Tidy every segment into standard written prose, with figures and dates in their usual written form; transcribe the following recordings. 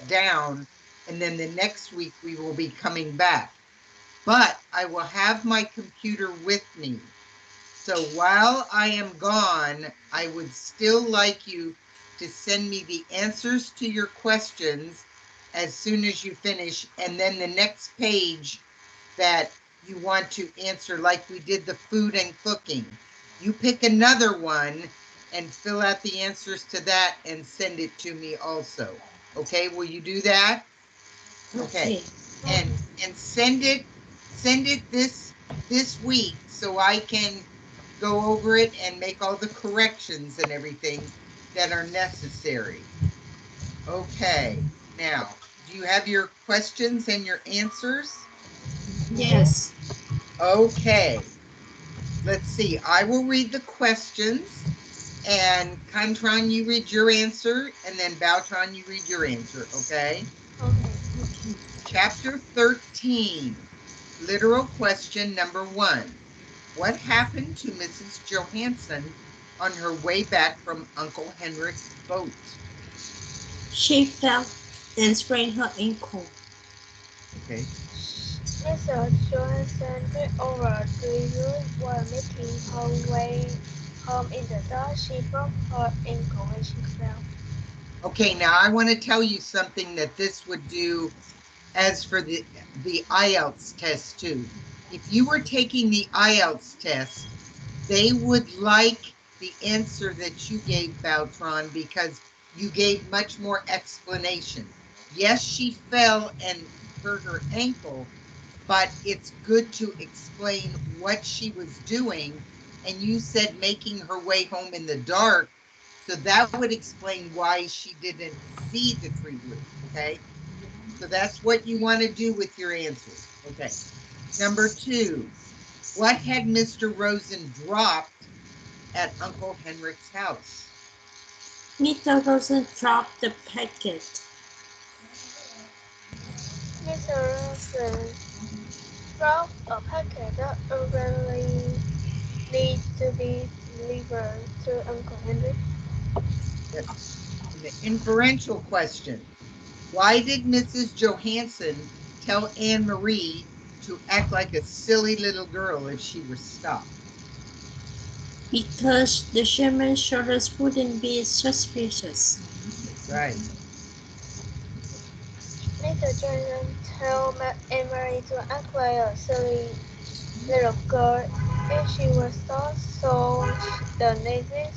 down, and then the next week we will be coming back. But I will have my computer with me. So while I am gone, I would still like you to send me the answers to your questions as soon as you finish, and then the next page that you want to answer, like we did the food and cooking. You pick another one and fill out the answers to that and send it to me also. Okay, will you do that? Okay. And send it this week so I can go over it and make all the corrections and everything that are necessary. Okay, now, do you have your questions and your answers? Yes. Okay, let's see. I will read the questions, and Kantran, you read your answer, and then Bautran, you read your answer, okay? Okay. Chapter 13, literal question number 1. What happened to Mrs. Johansen on her way back from Uncle Henrik's boat? She fell and sprained her ankle. Okay. Mrs. Johansen took over the room while making her way home in the dark. She broke her ankle when she fell. Okay, now I want to tell you something that this would do as for the IELTS test too. If you were taking the IELTS test, they would like the answer that you gave, Bautran, because you gave much more explanation. Yes, she fell and hurt her ankle, but it's good to explain what she was doing. And you said making her way home in the dark, so that would explain why she didn't see the tree root, okay? So that's what you want to do with your answers, okay? Number 2, what had Mr. Rosen dropped at Uncle Henrik's house? Mr. Rosen dropped the packet. Mr. Rosen dropped a packet that urgently needs to be delivered to Uncle Henrik. Yes. The inferential question. Why did Mrs. Johansen tell Annemarie to act like a silly little girl if she were stopped? Because the Sherman shoulders wouldn't be suspicious. Right. Mr. Johnson told Annemarie to act like a silly little girl if she was stopped, so the neighbors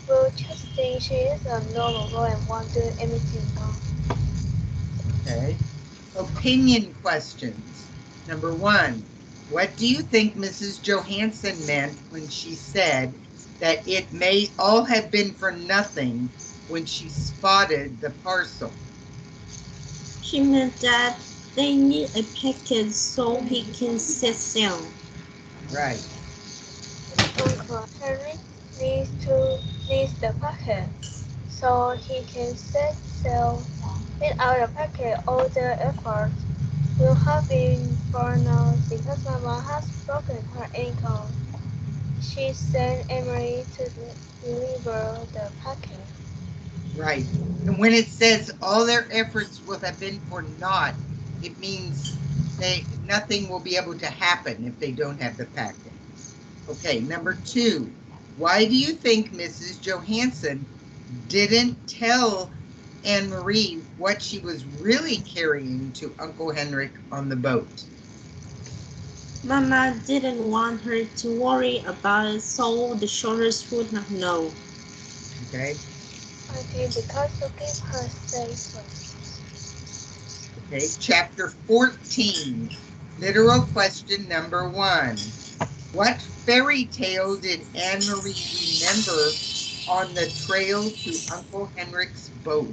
will just think she is a normal girl and won't do anything wrong. Okay. Opinion questions. Number 1, what do you think Mrs. Johansen meant when she said that it may all have been for nothing when she spotted the parcel? She meant that they need a packet so he can set sail. Right. Uncle Henrik needs the packet so he can set sail. Without the packet, all the effort will have been for naught because Mama has broken her ankle. She sent Annemarie to deliver the packet. Right. And when it says all their efforts will have been for naught, it means nothing will be able to happen if they don't have the packet. Okay, number 2, why do you think Mrs. Johansen didn't tell Annemarie what she was really carrying to Uncle Henrik on the boat? Mama didn't want her to worry about it, so the shoulders would not know. Okay. I think because to keep her safe. Okay, chapter 14, literal question number 1. What fairy tale did Annemarie remember on the trail to Uncle Henrik's boat?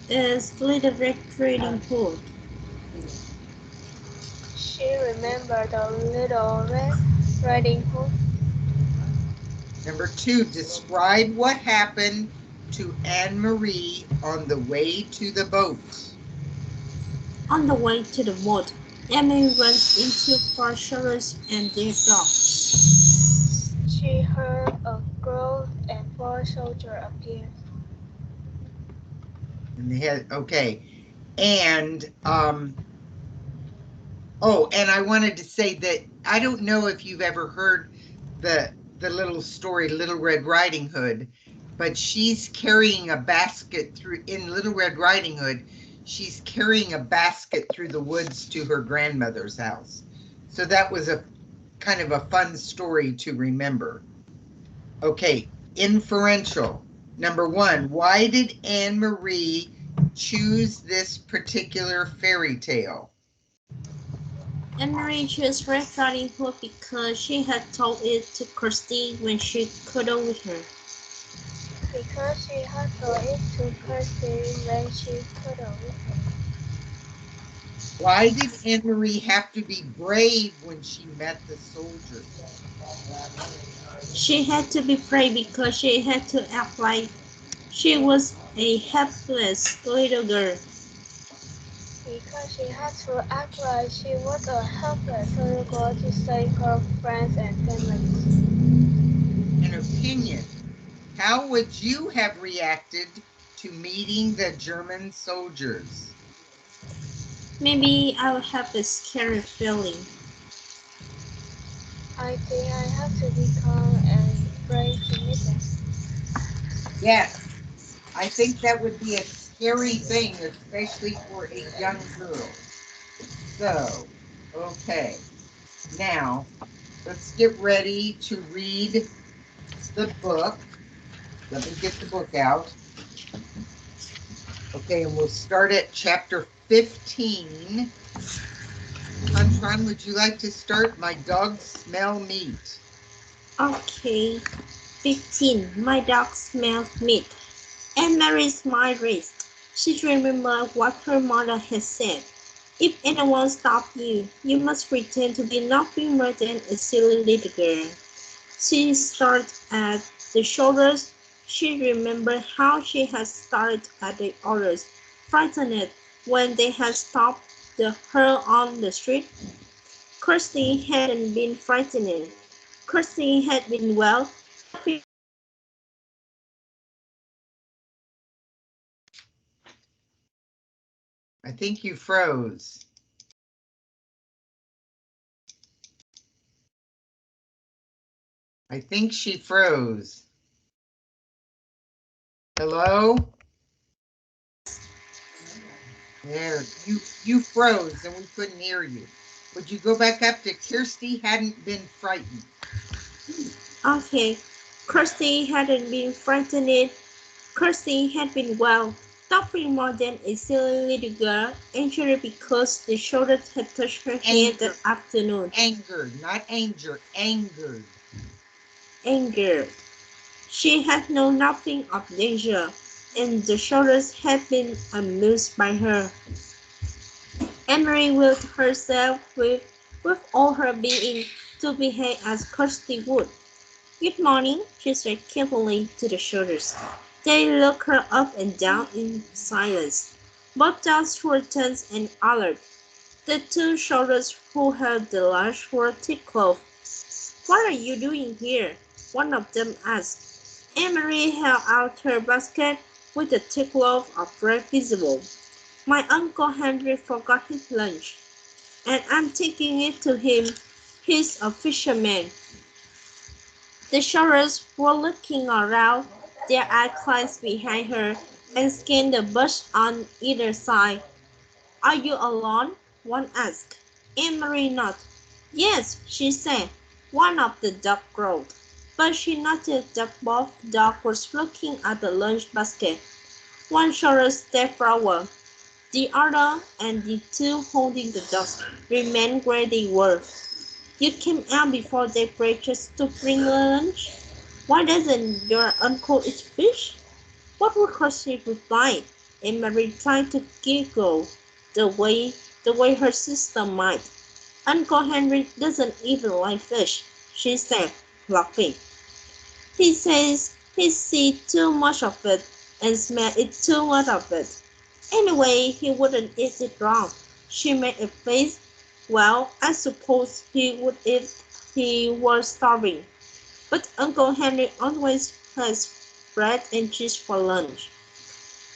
Is Little Red Riding Hood. She remembered the little Red Riding Hood. Number 2, describe what happened to Annemarie on the way to the boat. On the way to the boat, Emily runs into four shoulders and their dog. She heard a growl and four soldiers appeared. And the head, okay. And oh, and I wanted to say that I don't know if you've ever heard the little story Little Red Riding Hood, but she's carrying a basket through in Little Red Riding Hood. She's carrying a basket through the woods to her grandmother's house. So that was a kind of a fun story to remember. Okay, inferential. Number one, why did Annemarie choose this particular fairy tale? Annemarie chose Red Riding Hood because she had told it to Kirsty when she cuddled with her. Because she had told it to Kirsty when she cuddled with her. Why did Annemarie have to be brave when she met the soldiers? She had to be brave because she had to act like she was a helpless little girl. Because she had to act like she was a helpless little girl to save her friends and family. An opinion. How would you have reacted to meeting the German soldiers? Maybe I would have a scary feeling. I think I have to become and brave to meet them. Yes, I think that would be a scary thing, especially for a young girl. So, okay, now let's get ready to read the book. Let me get the book out. Okay, and we'll start at chapter 15. Tran, would you like to start? My dogs smell meat. Okay. 15. My dog smells meat. Annemarie smiled raised. She remembered what her mother had said. If anyone stops you, you must pretend to be nothing more than a silly little girl. She started at the shoulders. She remembered how she had started at the others, frightened when they had stopped her on the street. Kirsty hadn't been frightened. Kirsty had been well. I think you froze. I think she froze. Hello? There, you froze and we couldn't hear you. Would you go back up to Kirsty hadn't been frightened? Okay, Kirsty hadn't been frightened. Kirsty had been well, nothing more than a silly little girl, angered because the soldiers had touched her head that afternoon. Angered, not anger, angered. Anger. She had known nothing of danger, and the soldiers had been amused by her. Annemarie willed herself with all her being to behave as Kirsty would. Good morning, she said carefully to the soldiers. They looked her up and down in silence. Both dogs were tense and alert. The two soldiers who held the lunch were tickled. What are you doing here? One of them asked. Annemarie held out her basket with a thick loaf of bread visible. My Uncle Henrik forgot his lunch, and I'm taking it to him. He's a fisherman. The soldiers were looking around, their eyes closed behind her, and scanned the bush on either side. Are you alone? One asked. Annemarie nodded. Yes, she said. One of the dogs growled, but she noticed that both dogs were looking at the lunch basket. One soldier stepped forward. The other and the two holding the dogs remained where they were. You came out before daybreak just to bring lunch? Why doesn't your uncle eat fish? What would Kirsty reply? Annemarie tried to giggle the way her sister might. Uncle Henrik doesn't even like fish, she said, laughing. He says he sees too much of it and smells it too much of it. Anyway, he wouldn't eat it raw. She made a face. Well, I suppose he would if he were starving. But Uncle Henry always has bread and cheese for lunch.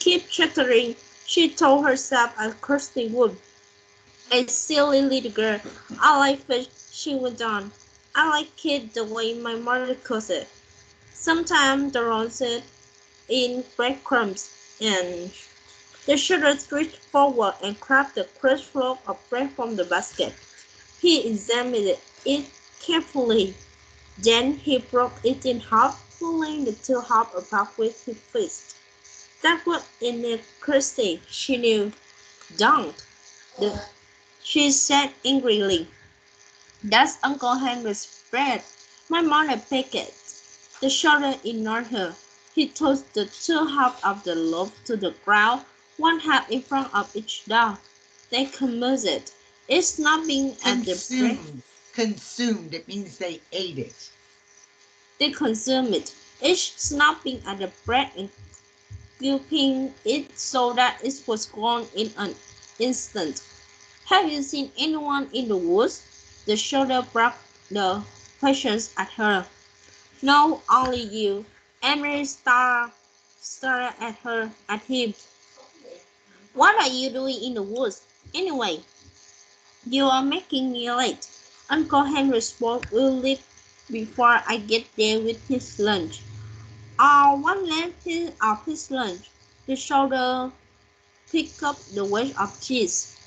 Keep chattering, she told herself as Kirsty would. A silly little girl. I like fish, she went on. I like it the way my mother cooks it. Sometimes the roasted in breadcrumbs, and the shooter reached forward and grabbed the crisp loaf of bread from the basket. He examined it carefully. Then he broke it in half, pulling the two halves apart with his fist. That was in it, Kirsty, she knew. Don't, she said angrily. That's Uncle Henrik's bread. My mother picked it. The soldier ignored her. He tossed the two halves of the loaf to the ground, one half in front of each dog. They consumed it, snapping at the bread. Consumed. It means they ate it. They consumed it, each snapping at the bread and gulping it so that it was gone in an instant. Have you seen anyone in the woods? The soldier brought the questions at her. No, only you. Annemarie stared at him. What are you doing in the woods, anyway? You are making me late. Uncle Henrik spoke will leave before I get there with his lunch. One left of his lunch. The soldier picked up the wedge of cheese.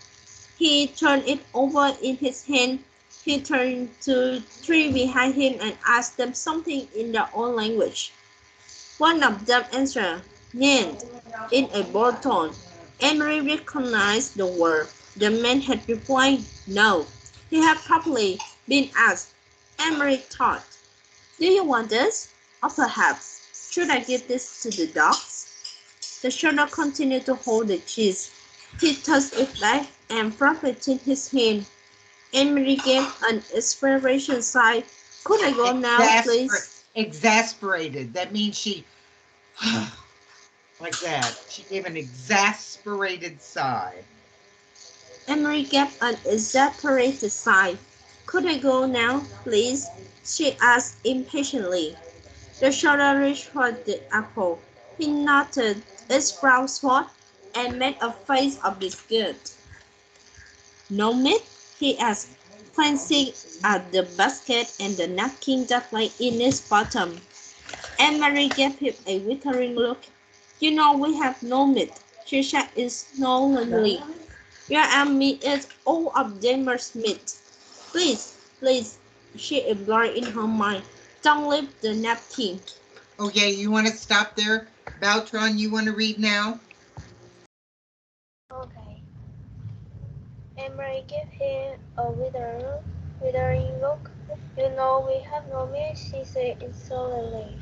He turned it over in his hand. He turned to three behind him and asked them something in their own language. One of them answered, "Nand," in a bold tone. Annemarie recognized the word. The man had replied, "No." He had probably been asked. Annemarie thought, "Do you want this? Or perhaps, should I give this to the dogs?" The soldier continued to hold the cheese. He tossed it back and dropped it in his hand. Annemarie gave an expiration sigh. "Could I go now, please?" Exasperated. That means she, like that. She gave an exasperated sigh. Annemarie gave an exasperated sigh. "Could I go now, please?" she asked impatiently. The soldier reached for the apple. He knotted its brown spot and made a face of disgust. "No meat?" he asked, glancing at the basket and the napkin that lay in its bottom. Annemarie gave him a withering look. "You know we have no meat," she said insolently. "Your army is all of Denmark's meat. Please, please," she implored in her mind, "don't leave the napkin." Okay, you want to stop there? Beltran, you want to read now? Okay. Annemarie gave him a withering look. "You know we have no meat," she said insolently.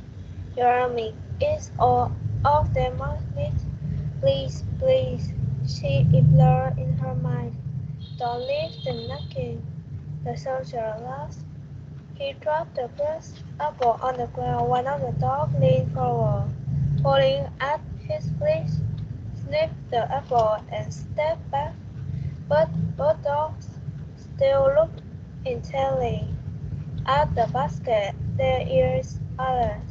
"Your army is all of Denmark's meat. Please, please," she implored in her mind, "don't leave the napkin." The soldier laughed. He dropped the bruised apple on the ground. One of the dogs leaned forward, pulling at his fleece, sniffed the apple, and stepped back. But both dogs still looked intently at the basket, their ears alert,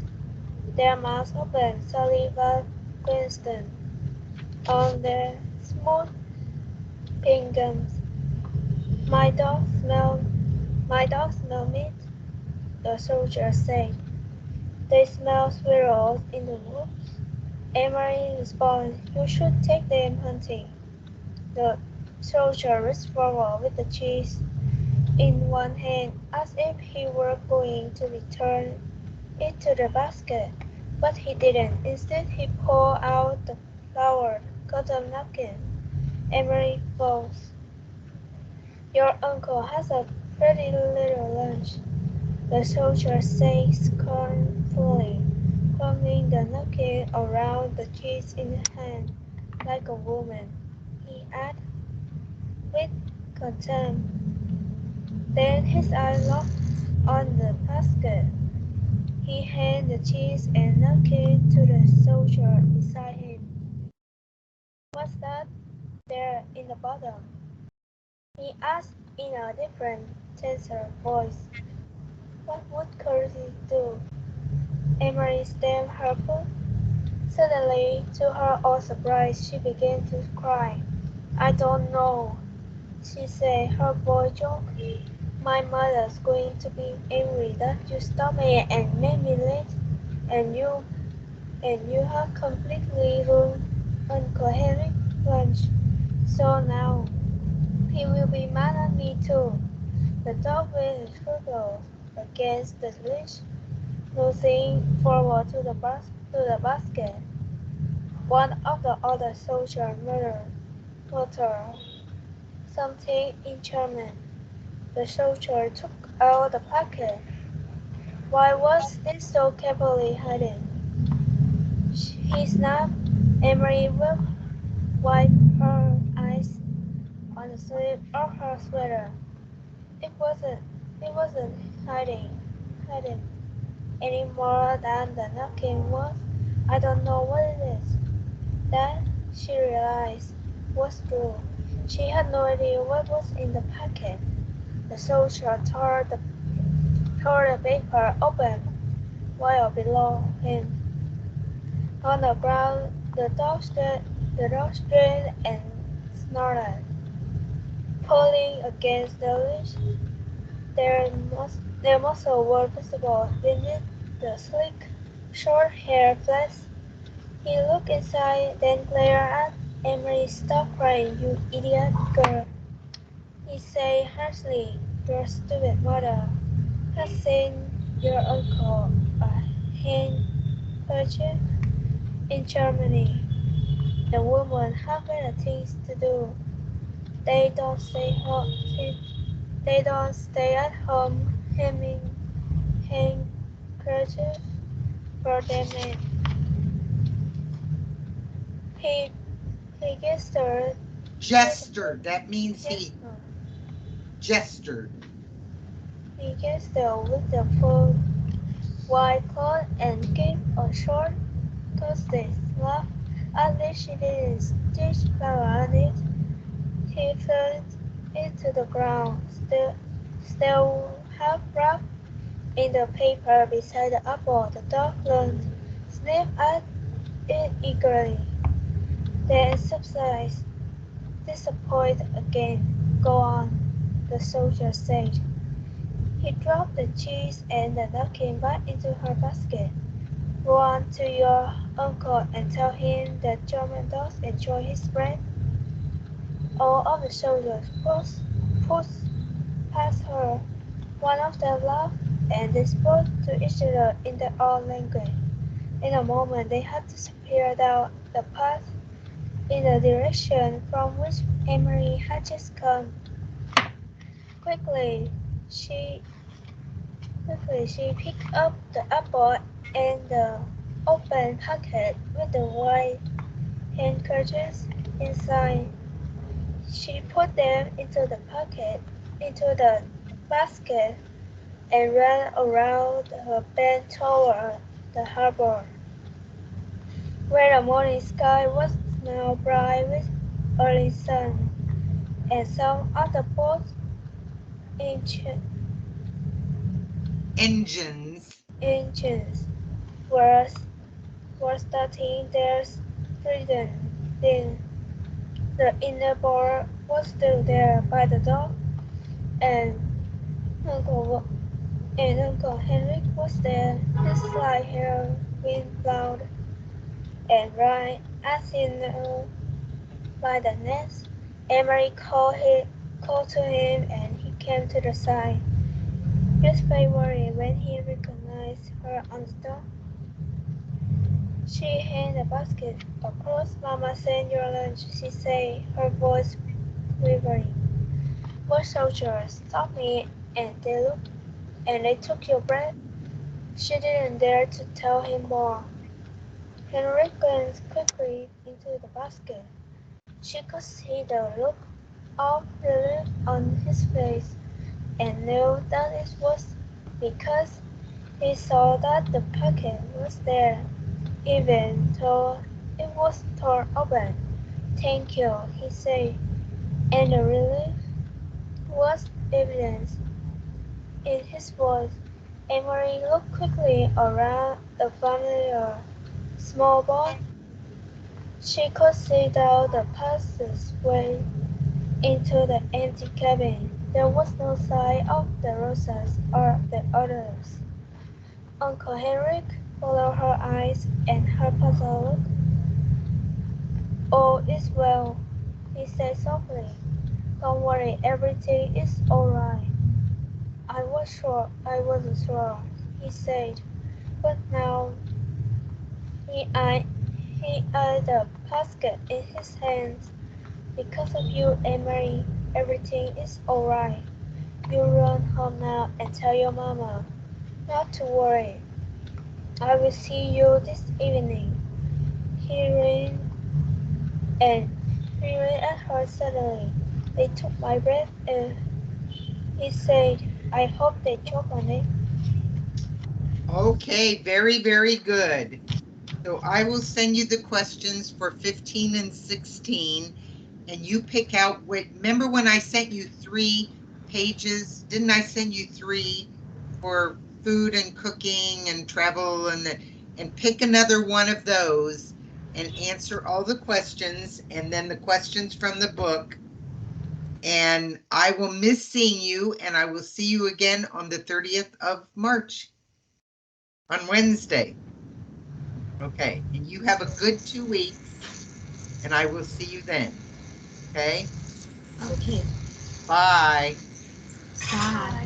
their mouths open, saliva glistened on their smooth pink gums. My dogs smell meat," the soldier said. "They smell squirrels in the woods." Annemarie responded, "You should take them hunting." The soldier reached forward with the cheese in one hand, as if he were going to return it to the basket, but he didn't. Instead, he pulled out the flowered cotton napkin. Annemarie froze. "Your uncle has a pretty little lunch," the soldier said scornfully, crumbling the napkin around the cheese in his hand like a woman. He added, with contempt. Then his eyes locked on the basket. He handed the cheese and napkin to the soldier beside him. "What's that there in the bottom?" he asked in a different, tenser voice. "What would Curtis do?" Annemarie stamped her foot. Suddenly, to her own surprise, she began to cry. I don't know, she said, her voice shook. My mother's going to be angry that you stopped me and made me late, and you have completely ruined Uncle Henrik's lunch. So now he will be mad at me too. The dog waved his football against the dish, nosing forward to the basket. One of the other soldiers muttered something in German. The soldier took out the packet. Why was it so carefully hidden? He snapped. Annemarie wiped her eyes on the sleeve of her sweater. It wasn't. It wasn't hidden any more than the napkin was. I don't know what it is. That, she realized, was true. She had no idea what was in the packet. The soldier tore the paper open while below him. On the ground, the dog stood and snorted, pulling against the leash. Their muscles were visible beneath the sleek, short-haired flesh. He looked inside, then glared at Annemarie. Stop crying, you idiot girl, he said harshly. Your stupid mother has sent your uncle a handkerchief in Germany. The women have better things to do. They don't stay home. They don't stay at home hemming handkerchiefs for their men. He he gestured. Gestured. That means he gestured. He gestured with the full white cloth and gave a short, toasted laugh. At least she didn't stitch flower on it. He flung it to the ground, still half wrapped in the paper beside the apple. The dog leaned, sniffed at it eagerly, then subsided, disappointed again. Go on, the soldier said. He dropped the cheese and the napkin back into her basket. Run to your uncle and tell him that German dogs enjoy his bread. All of the soldiers pushed past her. One of them laughed, and they spoke to each other in their own language. In a moment they had disappeared down the path in the direction from which Annemarie had just come. Quickly she she picked up the apple and the open packet with the white handkerchiefs inside. She put them into the basket, and ran around her bend toward the harbor, where the morning sky was now bright with early sun, and some of the boats' Engines. engines were starting their freedom. Then the inner board was still there by the door, and Uncle Uncle Henrik was there, his light hair wind blown and right as he knew by the nest. Annemarie called to him, and he came to the side. His face worried when he recognized her on the door. She handed the basket across. Mama sent your lunch, she said, her voice quivering. More soldiers stopped me, and they took your bread. She didn't dare to tell him more. Henrik glanced quickly into the basket. She could see the look of relief on his face, and knew that it was because he saw that the packet was there, even though it was torn open. Thank you, he said, and the relief was evident in his voice. Annemarie looked quickly around the familiar small boat. She could see down the passageway into the empty cabin. There was no sign of the Rosas or the others. Uncle Henrik followed her eyes and her puzzled. "All is well," he said softly. "Don't worry, everything is all right." I wasn't sure," he said, but now he eyed the basket in his hands. "Because of you, Annemarie, everything is all right. You run home now and tell your mama not to worry. I will see you this evening." He ran at her suddenly. "They took my breath away," he said. "I hope they choke on it." Okay, very, very good. So I will send you the questions for 15 and 16, and you pick out what, remember when I sent you 3 pages? Didn't I send you 3 for food and cooking and travel and pick another one of those and answer all the questions and then the questions from the book. And I will miss seeing you, and I will see you again on the 30th of March, on Wednesday. Okay, and you have a good 2 weeks, and I will see you then. Okay? Okay. Bye. Bye.